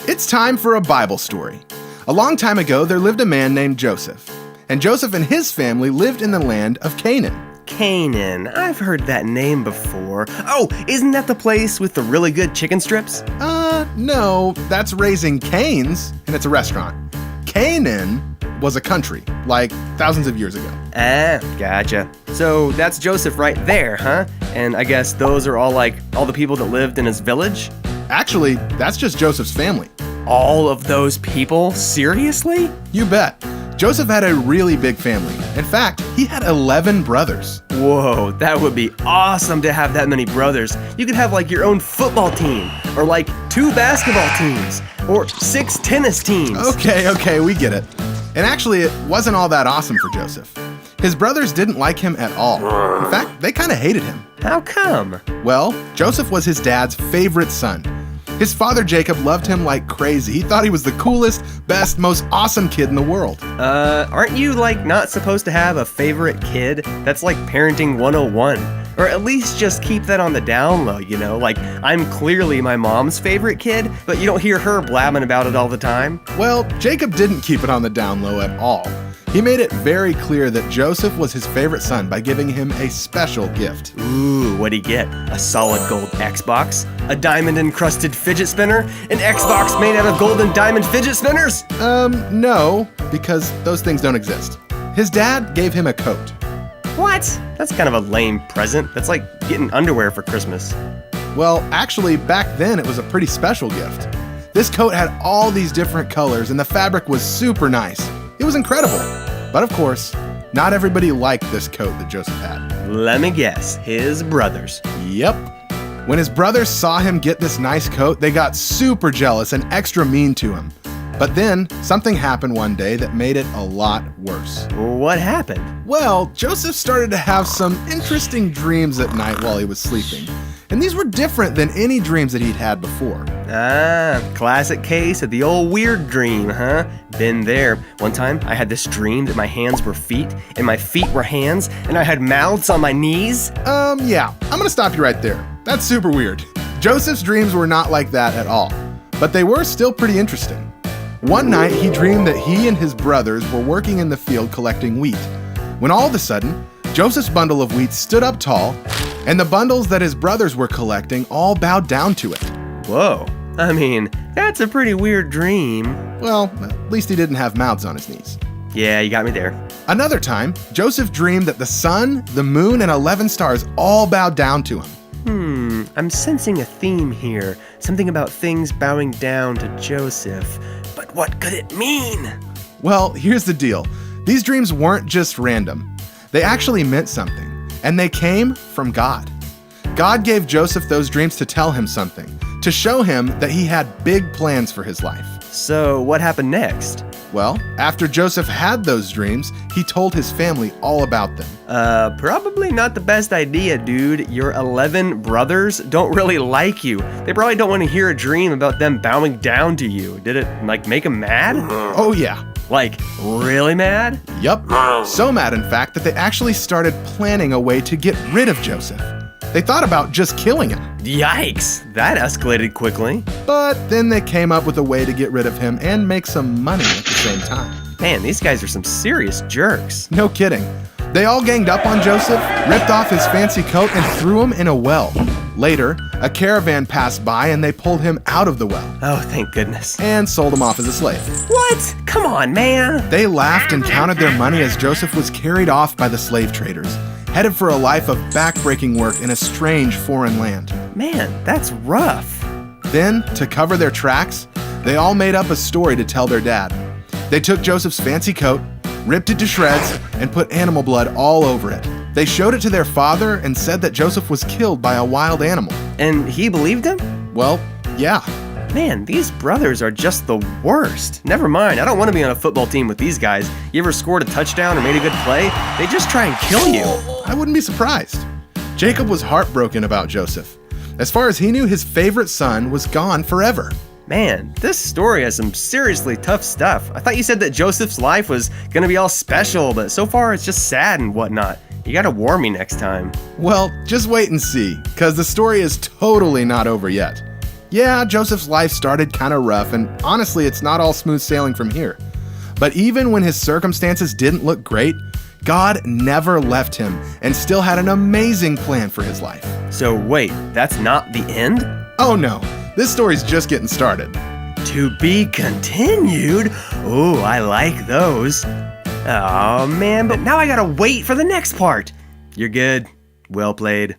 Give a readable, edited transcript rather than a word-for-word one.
It's time for a Bible story. A long time ago, there lived a man named Joseph. And Joseph and his family lived in the land of Canaan. Canaan. I've heard that name before. Oh, isn't that the place with the really good chicken strips? No, that's Raising Cane's, and it's a restaurant. Canaan was a country, like thousands of years ago. Ah, gotcha. So that's Joseph right there, huh? And I guess those are all the people that lived in his village? Actually, that's just Joseph's family. All of those people? Seriously? You bet. Joseph had a really big family. In fact, he had 11 brothers. Whoa, that would be awesome to have that many brothers. You could have your own football team, or 2 basketball teams, or 6 tennis teams. Okay, we get it. And actually, it wasn't all that awesome for Joseph. His brothers didn't like him at all. In fact, they kind of hated him. How come? Well, Joseph was his dad's favorite son. His father Jacob loved him like crazy. He thought he was the coolest, best, most awesome kid in the world. Aren't you not supposed to have a favorite kid? That's like parenting 101. Or at least just keep that on the down low, I'm clearly my mom's favorite kid, but you don't hear her blabbing about it all the time. Well, Jacob didn't keep it on the down low at all. He made it very clear that Joseph was his favorite son by giving him a special gift. Ooh, what'd he get? A solid gold Xbox? A diamond-encrusted fidget spinner? An Xbox made out of gold and diamond fidget spinners? No, because those things don't exist. His dad gave him a coat. What? That's kind of a lame present. That's like getting underwear for Christmas. Well, actually, back then it was a pretty special gift. This coat had all these different colors and the fabric was super nice. It was incredible. But of course, not everybody liked this coat that Joseph had. Let me guess, his brothers. Yep. When his brothers saw him get this nice coat, they got super jealous and extra mean to him. But then, something happened one day that made it a lot worse. What happened? Well, Joseph started to have some interesting dreams at night while he was sleeping. And these were different than any dreams that he'd had before. Ah, classic case of the old weird dream, huh? Been there. One time, I had this dream that my hands were feet, and my feet were hands, and I had mouths on my knees. Yeah, I'm gonna stop you right there. That's super weird. Joseph's dreams were not like that at all, but they were still pretty interesting. One night, he dreamed that he and his brothers were working in the field collecting wheat, when all of a sudden, Joseph's bundle of wheat stood up tall, and the bundles that his brothers were collecting all bowed down to it. Whoa. I mean, that's a pretty weird dream. Well, at least he didn't have mouths on his knees. Yeah, you got me there. Another time, Joseph dreamed that the sun, the moon, and 11 stars all bowed down to him. I'm sensing a theme here. Something about things bowing down to Joseph. But what could it mean? Well, here's the deal. These dreams weren't just random. They actually meant something, and they came from God. God gave Joseph those dreams to tell him something, to show him that he had big plans for his life. So what happened next? Well, after Joseph had those dreams, he told his family all about them. Probably not the best idea, dude. Your 11 brothers don't really like you. They probably don't want to hear a dream about them bowing down to you. Did it, make them mad? Oh yeah. Really mad? Yup. So mad, in fact, that they actually started planning a way to get rid of Joseph. They thought about just killing him. Yikes, that escalated quickly. But then they came up with a way to get rid of him and make some money at the same time. Man, these guys are some serious jerks. No kidding. They all ganged up on Joseph, ripped off his fancy coat, and threw him in a well. Later, a caravan passed by and they pulled him out of the well. Oh, thank goodness. And sold him off as a slave. What? Come on, man. They laughed and counted their money as Joseph was carried off by the slave traders, headed for a life of backbreaking work in a strange foreign land. Man, that's rough. Then, to cover their tracks, they all made up a story to tell their dad. They took Joseph's fancy coat, ripped it to shreds, and put animal blood all over it. They showed it to their father and said that Joseph was killed by a wild animal. And he believed him? Well, yeah. Man, these brothers are just the worst. Never mind, I don't want to be on a football team with these guys. You ever scored a touchdown or made a good play? They just try and kill you. I wouldn't be surprised. Jacob was heartbroken about Joseph. As far as he knew, his favorite son was gone forever. Man, this story has some seriously tough stuff. I thought you said that Joseph's life was gonna be all special, but so far it's just sad and whatnot. You gotta warn me next time. Well, just wait and see, because the story is totally not over yet. Yeah, Joseph's life started kind of rough, and honestly, it's not all smooth sailing from here. But even when his circumstances didn't look great, God never left him and still had an amazing plan for his life. So wait, that's not the end? Oh no, this story's just getting started. To be continued? Oh, I like those. Oh man, but now I gotta wait for the next part. You're good. Well played.